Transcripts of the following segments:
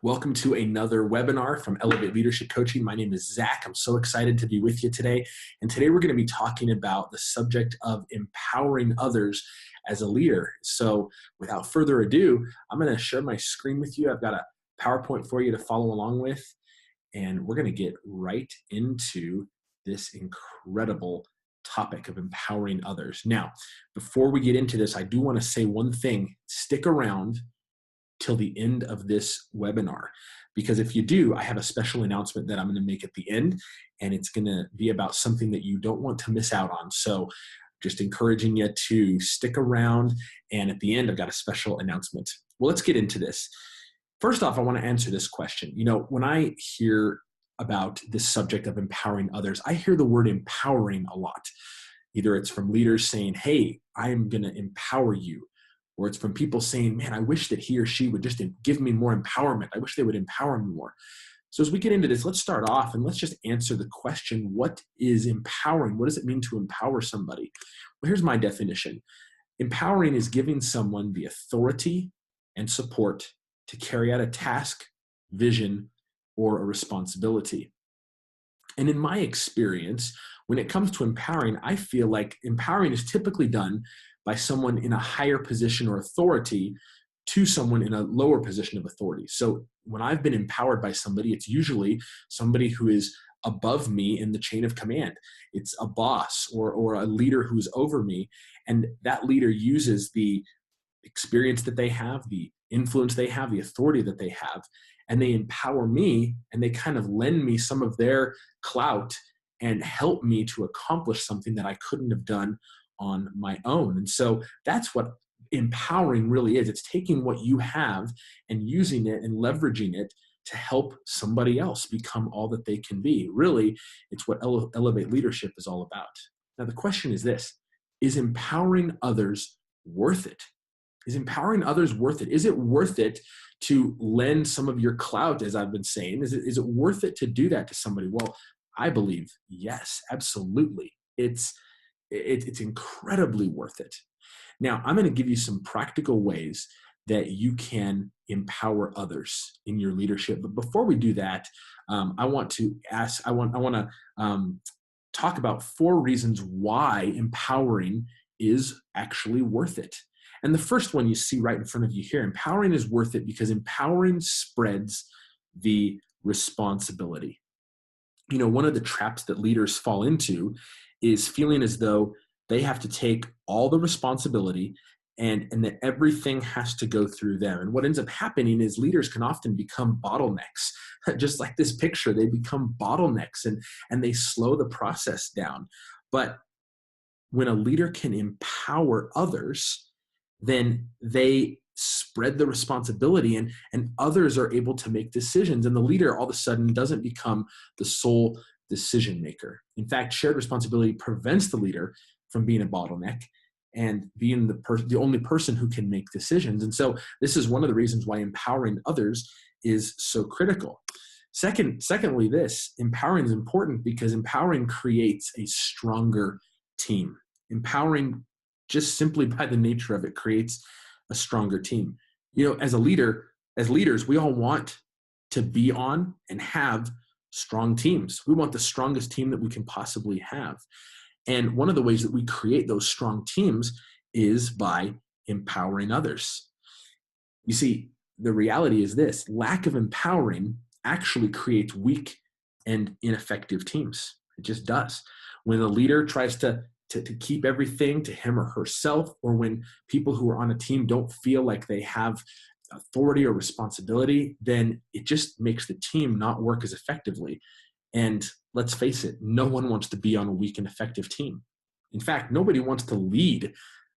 Welcome to another webinar from Elevate Leadership Coaching. My name is Zach. I'm so excited to be with you today. And today we're going to be talking about the subject of empowering others as a leader. So without further ado, I'm going to share my screen with you. I've got a PowerPoint for you to follow along with, and we're going to get right into this incredible topic of empowering others. Now, before we get into this, I do want to say one thing. Stick around till the end of this webinar, because if you do, I have a special announcement that I'm going to make at the end, and it's going to be about something that you don't want to miss out on. So just encouraging you to stick around, and at the end I've got a special announcement. Well, let's get into this. First off, I want to answer this question. You know, when I hear about this subject of empowering others, I hear the word empowering a lot. Either it's from leaders saying, hey, I'm going to empower you, or it's from people saying, man, I wish that he or she would just give me more empowerment. I wish they would empower me more. So as we get into this, let's start off and let's just answer the question, what is empowering? What does it mean to empower somebody? Well, here's my definition. Empowering is giving someone the authority and support to carry out a task, vision, or a responsibility. And in my experience, when it comes to empowering, I feel like empowering is typically done by someone in a higher position or authority to someone in a lower position of authority. So when I've been empowered by somebody, it's usually somebody who is above me in the chain of command. It's a boss or a leader who's over me. And that leader uses the experience that they have, the influence they have, the authority that they have, and they empower me, and they kind of lend me some of their clout and help me to accomplish something that I couldn't have done on my own. And so that's what empowering really is. It's taking what you have and using it and leveraging it to help somebody else become all that they can be. Really, it's what Elevate Leadership is all about. Now, the question is this: is empowering others worth it? Is empowering others worth it? Is it worth it to lend some of your clout, as I've been saying? Is it worth it to do that to somebody? Well, I believe yes, absolutely. It's incredibly worth it. Now, I'm going to give you some practical ways that you can empower others in your leadership. But before we do that, I want to talk about 4 reasons why empowering is actually worth it. And the first one you see right in front of you here: empowering is worth it because empowering spreads the responsibility. You know, one of the traps that leaders fall into is feeling as though they have to take all the responsibility and that everything has to go through them. And what ends up happening is leaders can often become bottlenecks. Just like this picture, they become bottlenecks and they slow the process down. But when a leader can empower others, then they spread the responsibility and others are able to make decisions. And the leader all of a sudden doesn't become the sole decision maker. In fact, shared responsibility prevents the leader from being a bottleneck and being the only person who can make decisions. And so this is one of the reasons why empowering others is so critical. Secondly, this empowering is important because empowering creates a stronger team. Empowering, just simply by the nature of it, creates a stronger team. You know, as leaders, we all want to be on and have strong teams. We want the strongest team that we can possibly have. And one of the ways that we create those strong teams is by empowering others. You see, the reality is this: lack of empowering actually creates weak and ineffective teams. It just does. When a leader tries to keep everything to him or herself, or when people who are on a team don't feel like they have authority or responsibility, then it just makes the team not work as effectively. And let's face it, no one wants to be on a weak and effective team. In fact, nobody wants to lead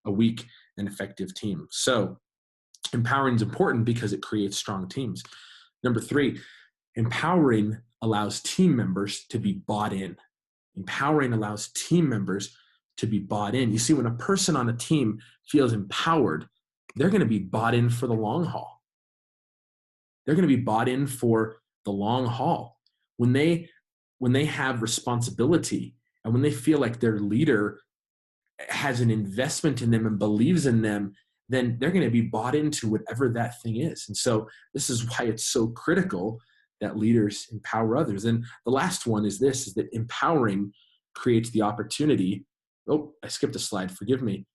a weak and effective team. So empowering is important because it creates strong teams. Number 3, empowering allows team members to be bought in. Empowering allows team members to be bought in. You see, when a person on a team feels empowered, they're going to be bought in for the long haul. They're going to be bought in for the long haul. When they have responsibility and when they feel like their leader has an investment in them and believes in them, then they're going to be bought into whatever that thing is. And so this is why it's so critical that leaders empower others. And the last one is this, is that empowering creates the opportunity. Oh, I skipped a slide. Forgive me.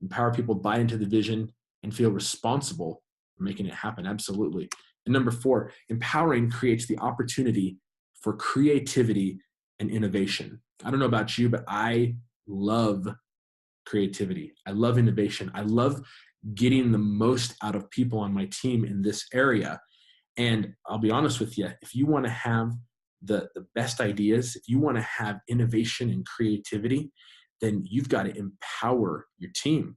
Empower people, buy into the vision, and feel responsible for making it happen. Absolutely. And number 4, empowering creates the opportunity for creativity and innovation. I don't know about you, but I love creativity. I love innovation. I love getting the most out of people on my team in this area. And I'll be honest with you, if you want to have the best ideas, if you want to have innovation and creativity, then you've got to empower your team.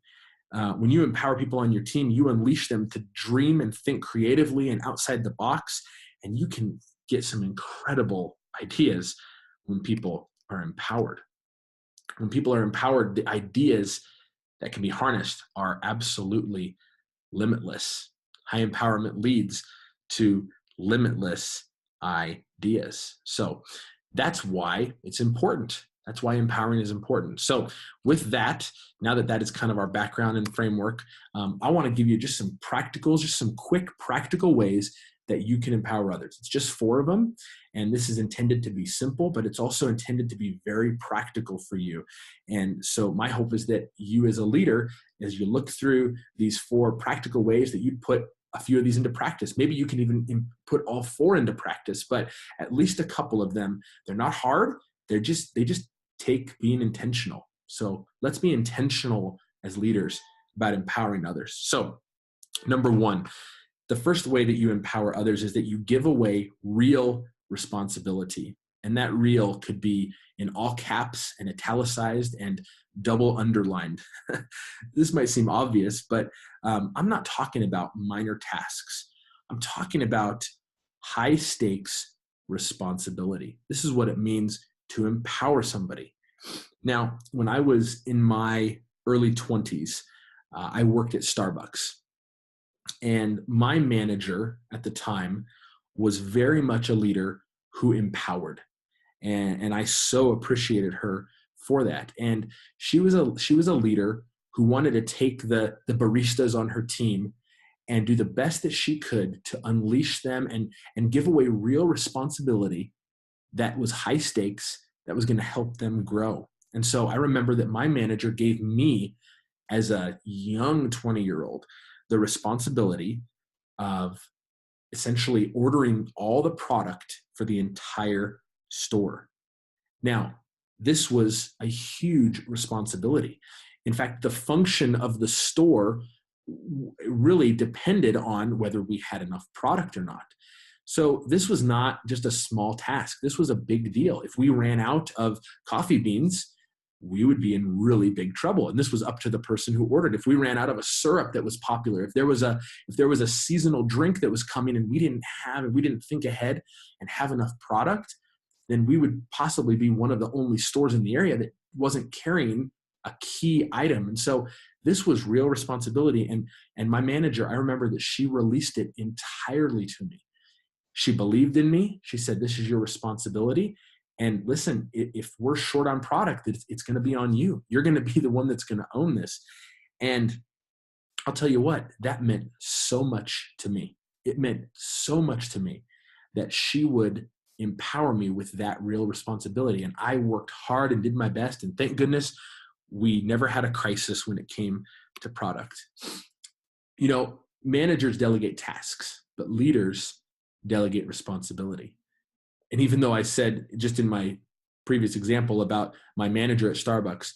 When you empower people on your team, you unleash them to dream and think creatively and outside the box, and you can get some incredible ideas when people are empowered. When people are empowered, the ideas that can be harnessed are absolutely limitless. High empowerment leads to limitless ideas. So that's why it's important. That's why empowering is important. So with that, now that that is kind of our background and framework, I want to give you just some practicals, just some quick practical ways that you can empower others. It's just 4 of them. And this is intended to be simple, but it's also intended to be very practical for you. And so my hope is that you as a leader, as you look through these 4 practical ways, that you put a few of these into practice. Maybe you can even put all 4 into practice, but at least a couple of them. They're not hard. They just take being intentional. So let's be intentional as leaders about empowering others. So number 1, the first way that you empower others is that you give away real responsibility. And that real could be in all caps and italicized and double underlined. This might seem obvious, but I'm not talking about minor tasks. I'm talking about high stakes responsibility. This is what it means to empower somebody. Now, when I was in my early 20s, I worked at Starbucks. And my manager at the time was very much a leader who empowered. And I so appreciated her for that. And she was a leader who wanted to take the baristas on her team and do the best that she could to unleash them and give away real responsibility that was high stakes, that was going to help them grow. And so I remember that my manager gave me, as a young 20-year-old, the responsibility of essentially ordering all the product for the entire store. Now, this was a huge responsibility. In fact, the function of the store really depended on whether we had enough product or not. So this was not just a small task. This was a big deal. If we ran out of coffee beans, we would be in really big trouble. And this was up to the person who ordered. If we ran out of a syrup that was popular, if there was a seasonal drink that was coming and we didn't think ahead and have enough product, then we would possibly be one of the only stores in the area that wasn't carrying a key item. And so this was real responsibility. And my manager, I remember that she released it entirely to me. She believed in me. She said, "This is your responsibility. And listen, if we're short on product, it's going to be on you. You're going to be the one that's going to own this." And I'll tell you what, that meant so much to me. It meant so much to me that she would empower me with that real responsibility. And I worked hard and did my best. And thank goodness we never had a crisis when it came to product. You know, managers delegate tasks, but leaders delegate responsibility. And even though I said just in my previous example about my manager at Starbucks,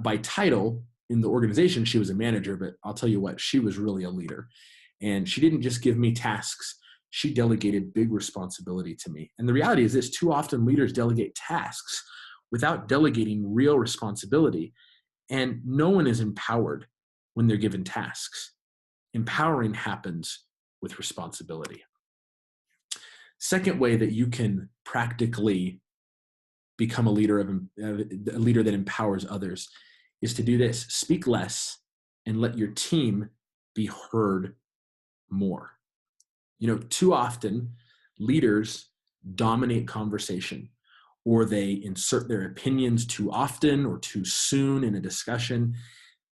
by title in the organization, she was a manager, but I'll tell you what, she was really a leader. And she didn't just give me tasks, she delegated big responsibility to me. And the reality is this: too often leaders delegate tasks without delegating real responsibility. And no one is empowered when they're given tasks. Empowering happens with responsibility. Second way that you can practically become a leader that empowers others is to do this: speak less and let your team be heard more. You know, too often leaders dominate conversation, or they insert their opinions too often or too soon in a discussion.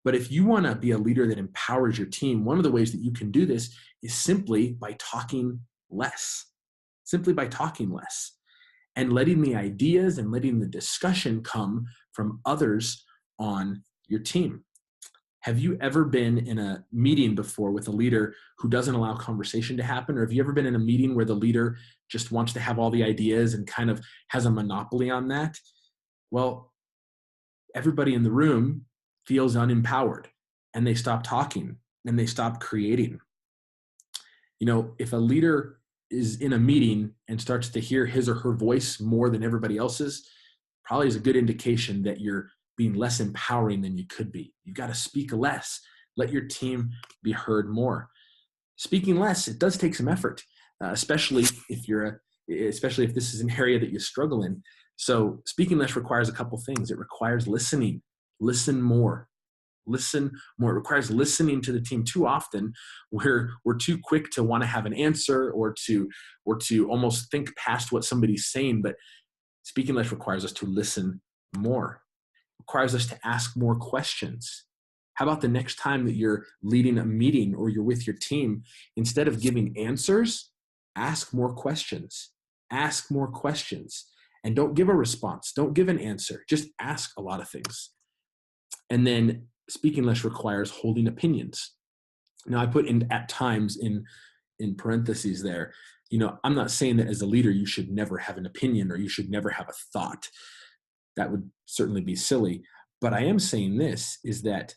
But if you want to be a leader that empowers your team, one of the ways that you can do this is simply by talking less, simply by talking less and letting the ideas and letting the discussion come from others on your team. Have you ever been in a meeting before with a leader who doesn't allow conversation to happen? Or have you ever been in a meeting where the leader just wants to have all the ideas and kind of has a monopoly on that? Well, everybody in the room feels unempowered and they stop talking and they stop creating. If a leader is in a meeting and starts to hear his or her voice more than everybody else's, probably is a good indication that you're being less empowering than you could be. You've got to speak less. Let your team be heard more. Speaking less, it does take some effort, especially if this is an area that you struggle in. So speaking less requires a couple things. It requires listening. Listen more. Listen more. It requires listening to the team. Too often we're too quick to want to have an answer or to almost think past what somebody's saying. But speaking less requires us to listen more. It requires us to ask more questions. How about the next time that you're leading a meeting or you're with your team, instead of giving answers, ask more questions. Ask more questions. And don't give a response. Don't give an answer. Just ask a lot of things. And then speaking less requires holding opinions. Now, I put in at times in parentheses there, I'm not saying that as a leader you should never have an opinion or you should never have a thought. That would certainly be silly. But I am saying this is that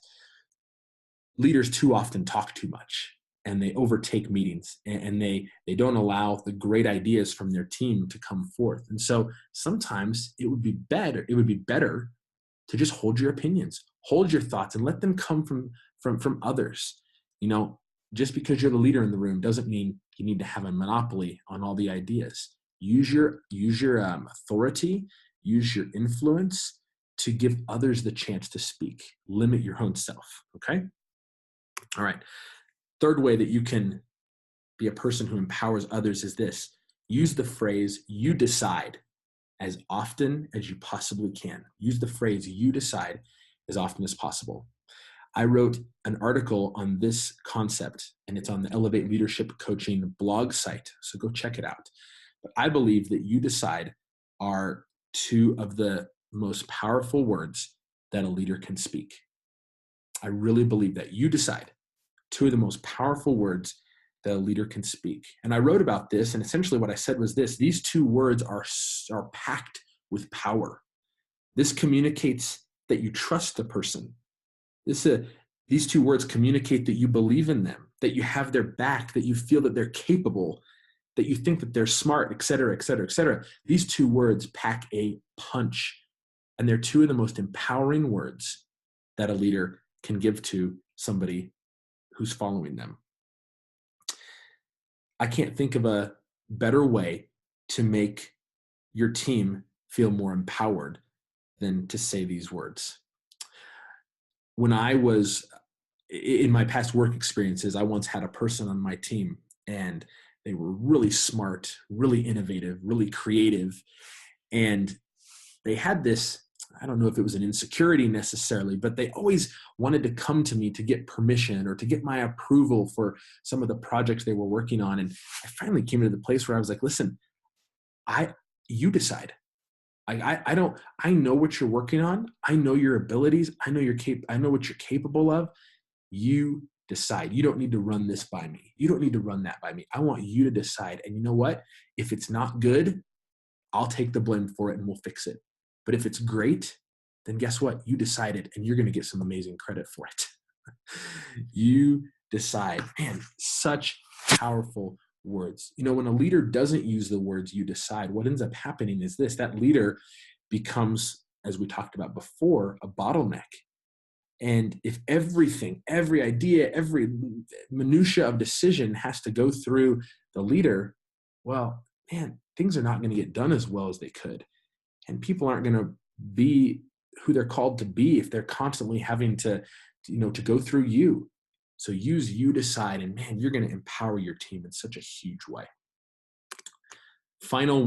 leaders too often talk too much and they overtake meetings and they don't allow the great ideas from their team to come forth. And so sometimes it would be better to just hold your opinions, hold your thoughts, and let them come from others. Just because you're the leader in the room doesn't mean you need to have a monopoly on all the ideas. Use your authority, use your influence to give others the chance to speak. Limit your own self, okay? All right. Third way that you can be a person who empowers others is this. Use the phrase, "you decide," as often as you possibly can. Use the phrase, "you decide," as often as possible. I wrote an article on this concept, and it's on the Elevate Leadership Coaching blog site, so go check it out. But I believe that "you decide" are two of the most powerful words that a leader can speak. I really believe that. "You decide," two of the most powerful words that a leader can speak. And I wrote about this, and essentially what I said was this: these two words are packed with power. This communicates that you trust the person. These two words communicate that you believe in them, that you have their back, that you feel that they're capable, that you think that they're smart, et cetera, et cetera, et cetera. These two words pack a punch, and they're two of the most empowering words that a leader can give to somebody who's following them. I can't think of a better way to make your team feel more empowered than to say these words. When I was in my past work experiences, I once had a person on my team, and they were really smart, really innovative, really creative. And they had this, I don't know if it was an insecurity necessarily, but they always wanted to come to me to get permission or to get my approval for some of the projects they were working on. And I finally came to the place where I was like, listen, you decide. I know what you're working on. I know your abilities. I know what you're capable of. You decide. You don't need to run this by me. You don't need to run that by me. I want you to decide. And you know what? If it's not good, I'll take the blame for it and we'll fix it. But if it's great, then guess what? You decided, and you're going to get some amazing credit for it. You decide. Man, such powerful words. When a leader doesn't use the words "you decide," what ends up happening is this: that leader becomes, as we talked about before, a bottleneck. And if every idea, every minutia of decision has to go through the leader, well, man, things are not going to get done as well as they could. And people aren't going to be who they're called to be if they're constantly having to go through you. So use "you decide," and man, you're going to empower your team in such a huge way. Final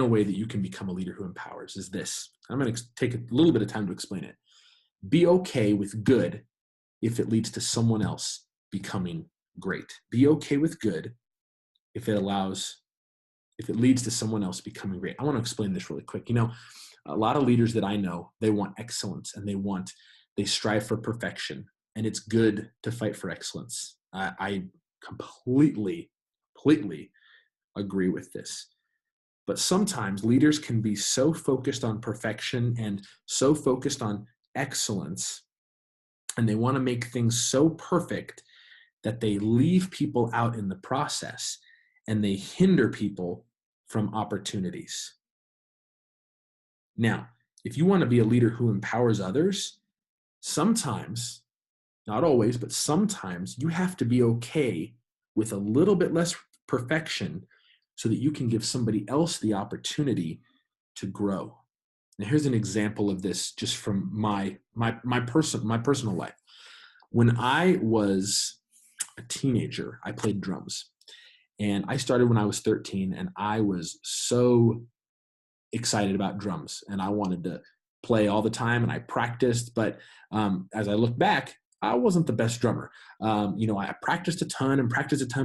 way that you can become a leader who empowers is this. I'm going to take a little bit of time to explain it. Be okay with good if it leads to someone else becoming great. Be okay with good if it leads to someone else becoming great. I want to explain this really quick. A lot of leaders that I know, they want excellence and they strive for perfection. And it's good to fight for excellence. I completely agree with this. But sometimes leaders can be so focused on perfection and so focused on excellence, and they want to make things so perfect that they leave people out in the process and they hinder people from opportunities. Now, if you want to be a leader who empowers others, sometimes, not always, but sometimes you have to be okay with a little bit less perfection so that you can give somebody else the opportunity to grow. Now, here's an example of this just from my personal life. When I was a teenager, I played drums. And I started when I was 13, and I was so excited about drums, and I wanted to play all the time, and I practiced. But as I look back, I wasn't the best drummer. I practiced a ton,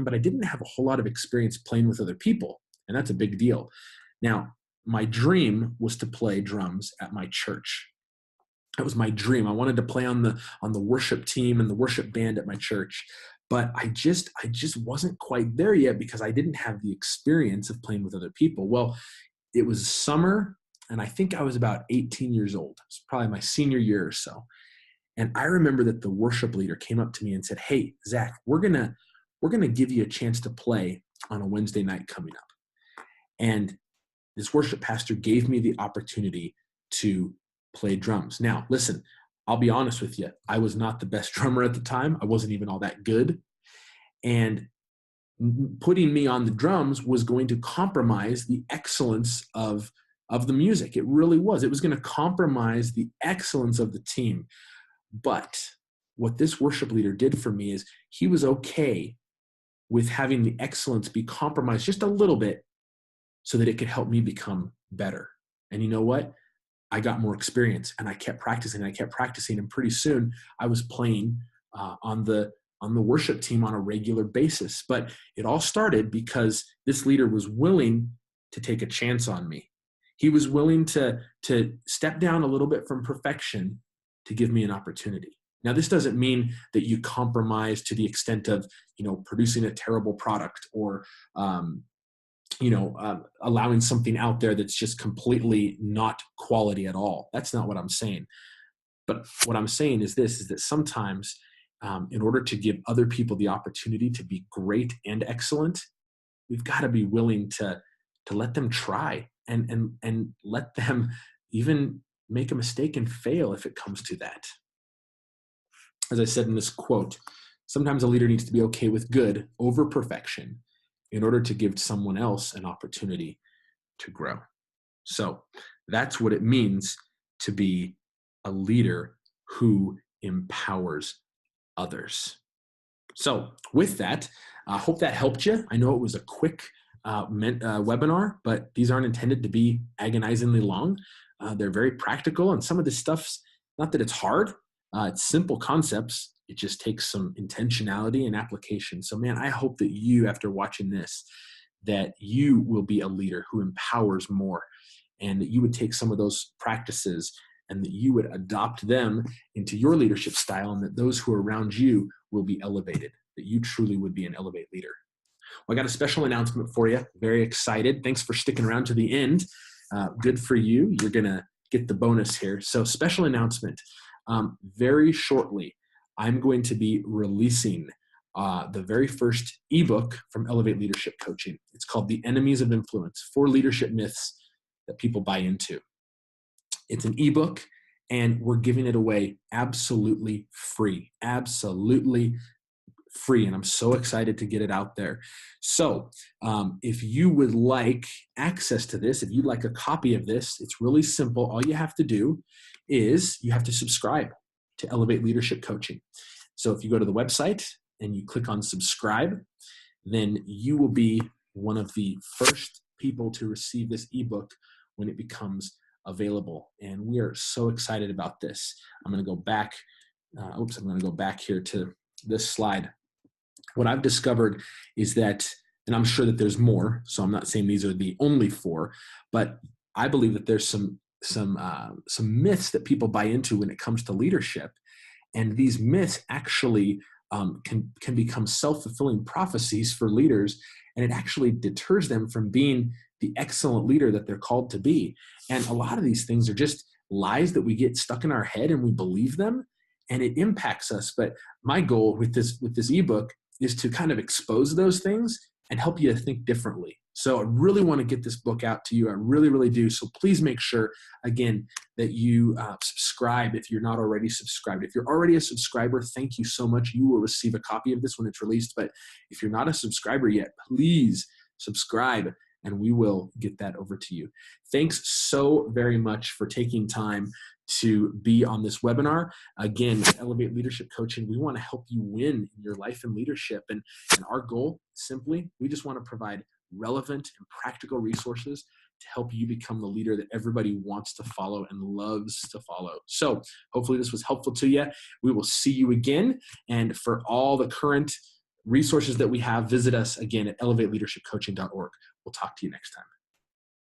but I didn't have a whole lot of experience playing with other people, and that's a big deal. Now, my dream was to play drums at my church. That was my dream. I wanted to play on the worship team and the worship band at my church, but I just wasn't quite there yet because I didn't have the experience of playing with other people. Well, it was summer, and I think I was about 18 years old. It's probably my senior year or so. And I remember that the worship leader came up to me and said, "Hey, Zach, we're gonna give you a chance to play on a Wednesday night coming up." And this worship pastor gave me the opportunity to play drums. Now, listen, I'll be honest with you. I was not the best drummer at the time. I wasn't even all that good. And putting me on the drums was going to compromise the excellence of the music. It really was. It was going to compromise the excellence of the team. But what this worship leader did for me is he was okay with having the excellence be compromised just a little bit so that it could help me become better. And you know what? I got more experience, and I kept practicing. And pretty soon I was playing on the worship team on a regular basis. But it all started because this leader was willing to take a chance on me. He was willing to step down a little bit from perfection to give me an opportunity. Now, this doesn't mean that you compromise to the extent of, producing a terrible product or, allowing something out there that's just completely not quality at all. That's not what I'm saying. But what I'm saying is this, is that sometimes in order to give other people the opportunity to be great and excellent, we've got to be willing to let them try and let them even make a mistake and fail if it comes to that. As I said in this quote, sometimes a leader needs to be okay with good over perfection in order to give someone else an opportunity to grow. So that's what it means to be a leader who empowers others. So with that, I hope that helped you. I know it was a quick webinar, but these aren't intended to be agonizingly long. They're very practical, and some of this stuff's not that it's hard. It's simple concepts. It just takes some intentionality and application. So man, I hope that you, after watching this, that you will be a leader who empowers more, and that you would take some of those practices and that you would adopt them into your leadership style, and that those who are around you will be elevated, that you truly would be an elevate leader. Well, I got a special announcement for you. Very excited. Thanks for sticking around to the end. Good for you. You're going to get the bonus here. So special announcement. Very shortly, I'm going to be releasing the very first ebook from Elevate Leadership Coaching. It's called The Enemies of Influence: 4 Leadership Myths That People Buy Into. It's an ebook, and we're giving it away absolutely free. Absolutely free. And I'm so excited to get it out there. So if you would like access to this, if you'd like a copy of this, it's really simple. All you have to do is you have to subscribe to Elevate Leadership Coaching. So if you go to the website and you click on subscribe, then you will be one of the first people to receive this ebook when it becomes available. And we are so excited about this. I'm going to go back. I'm going to go back here to this slide. What I've discovered is that, and I'm sure that there's more, so I'm not saying these are the only 4, but I believe that there's some myths that people buy into when it comes to leadership. And these myths actually can become self-fulfilling prophecies for leaders, and it actually deters them from being the excellent leader that they're called to be. And a lot of these things are just lies that we get stuck in our head and we believe them, and it impacts us. But my goal with this ebook is to kind of expose those things and help you to think differently. So I really want to get this book out to you. I really, really do. So please make sure, again, that you subscribe if you're not already subscribed. If you're already a subscriber, thank you so much. You will receive a copy of this when it's released. But if you're not a subscriber yet, please subscribe, and we will get that over to you. Thanks so very much for taking time to be on this webinar. Again, Elevate Leadership Coaching, we want to help you win in your life and leadership. And our goal, simply, we just want to provide relevant and practical resources to help you become the leader that everybody wants to follow and loves to follow. So hopefully this was helpful to you. We will see you again. And for all the current resources that we have, visit us again at elevateleadershipcoaching.org. We'll talk to you next time.